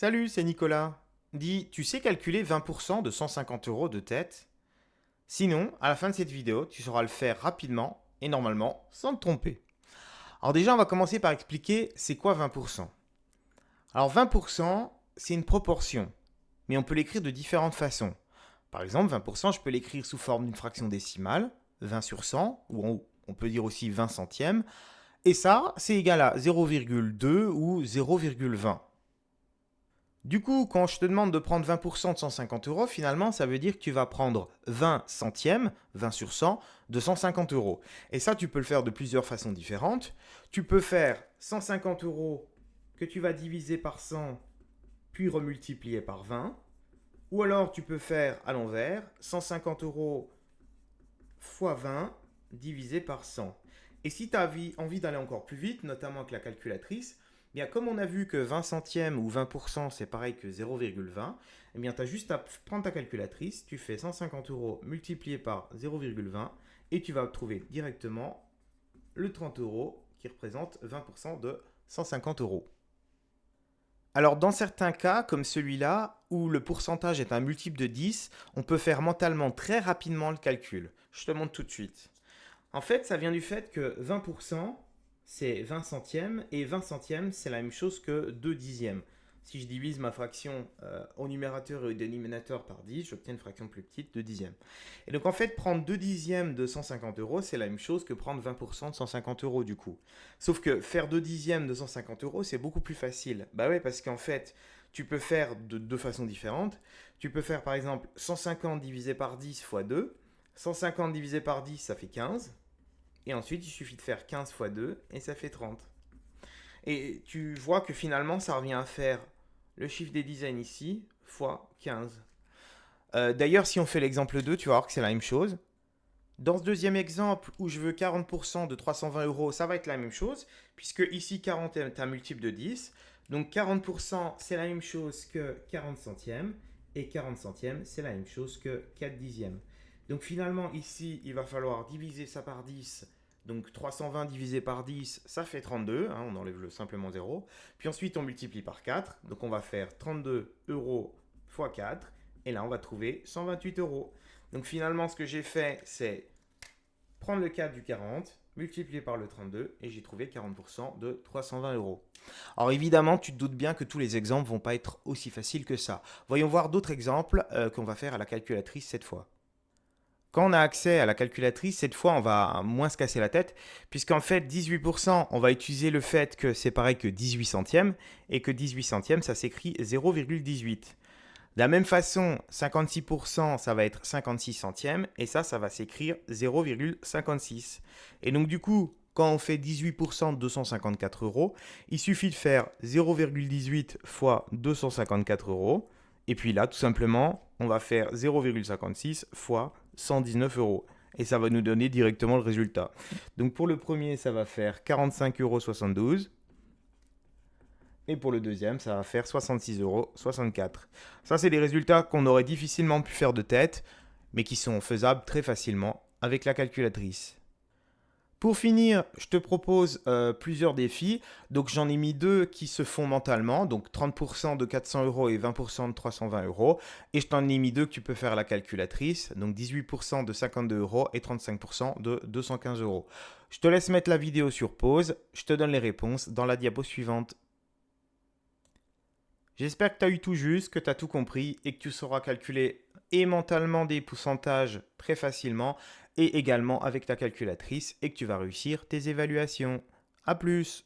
Salut, c'est Nicolas. Dis, tu sais calculer 20% de 150 euros de tête? Sinon, à la fin de cette vidéo, tu sauras le faire rapidement et normalement sans te tromper. Alors déjà, on va commencer par expliquer c'est quoi 20%. Alors 20%, c'est une proportion, mais on peut l'écrire de différentes façons. Par exemple, 20%, je peux l'écrire sous forme d'une fraction décimale, 20 sur 100, ou on peut dire aussi 20 centièmes, et ça, c'est égal à 0,2 ou 0,20. Du coup, quand je te demande de prendre 20% de 150 euros, finalement, ça veut dire que tu vas prendre 20 centièmes, 20 sur 100, de 150 euros. Et ça, tu peux le faire de plusieurs façons différentes. Tu peux faire 150 euros que tu vas diviser par 100, puis remultiplier par 20. Ou alors, tu peux faire à l'envers, 150 euros fois 20 divisé par 100. Et si tu as envie d'aller encore plus vite, notamment avec la calculatrice, bien comme on a vu que 20 centièmes ou 20% c'est pareil que 0,20, eh bien tu as juste à prendre ta calculatrice, tu fais 150 euros multiplié par 0,20 et tu vas trouver directement le 30 euros qui représente 20% de 150 euros. Alors dans certains cas, comme celui-là, où le pourcentage est un multiple de 10, on peut faire mentalement très rapidement le calcul. Je te montre tout de suite. En fait, ça vient du fait que 20%, c'est 20 centièmes, et 20 centièmes, c'est la même chose que 2 dixièmes. Si je divise ma fraction au numérateur et au dénominateur par 10, j'obtiens une fraction plus petite, 2 dixièmes. Et donc en fait, prendre 2 dixièmes de 150 euros, c'est la même chose que prendre 20% de 150 euros du coup. Sauf que faire 2 dixièmes de 150 euros, c'est beaucoup plus facile. Bah ouais, parce qu'en fait, tu peux faire de deux façons différentes. Tu peux faire par exemple 150 divisé par 10 fois 2. 150 divisé par 10, ça fait 15. Et ensuite, il suffit de faire 15 fois 2 et ça fait 30. Et tu vois que finalement, ça revient à faire le chiffre des dizaines ici fois 15. D'ailleurs, si on fait l'exemple 2, tu vas voir que c'est la même chose. Dans ce deuxième exemple où je veux 40% de 320 euros, ça va être la même chose, puisque ici 40 est un multiple de 10. Donc 40%, c'est la même chose que 40 centièmes, et 40 centièmes, c'est la même chose que 4 dixièmes. Donc finalement, ici, il va falloir diviser ça par 10. Donc 320 divisé par 10, ça fait 32, hein, on enlève le simplement 0. Puis ensuite, on multiplie par 4, donc on va faire 32 euros fois 4, et là, on va trouver 128 euros. Donc finalement, ce que j'ai fait, c'est prendre le 4 du 40, multiplier par le 32, et j'ai trouvé 40% de 320 euros. Alors évidemment, tu te doutes bien que tous les exemples ne vont pas être aussi faciles que ça. Voyons voir d'autres exemples qu'on va faire à la calculatrice cette fois. Quand on a accès à la calculatrice, cette fois, on va moins se casser la tête, puisqu'en fait, 18%, on va utiliser le fait que c'est pareil que 18 centièmes, et que 18 centièmes, ça s'écrit 0,18. De la même façon, 56%, ça va être 56 centièmes, et ça va s'écrire 0,56. Et donc du coup, quand on fait 18% de 254 euros, il suffit de faire 0,18 fois 254 euros, et puis là, tout simplement, on va faire 0,56 fois 119 euros. Et ça va nous donner directement le résultat. Donc pour le premier, ça va faire 45,72 euros. Et pour le deuxième, ça va faire 66,64 €. Ça, c'est des résultats qu'on aurait difficilement pu faire de tête, mais qui sont faisables très facilement avec la calculatrice. Pour finir, je te propose plusieurs défis. Donc j'en ai mis deux qui se font mentalement, donc 30% de 400 euros et 20% de 320 euros. Et je t'en ai mis deux que tu peux faire à la calculatrice, donc 18% de 52 euros et 35% de 215 euros. Je te laisse mettre la vidéo sur pause, je te donne les réponses dans la diapo suivante. J'espère que tu as eu tout juste, que tu as tout compris et que tu sauras calculer et mentalement des pourcentages très facilement et également avec ta calculatrice et que tu vas réussir tes évaluations. A plus!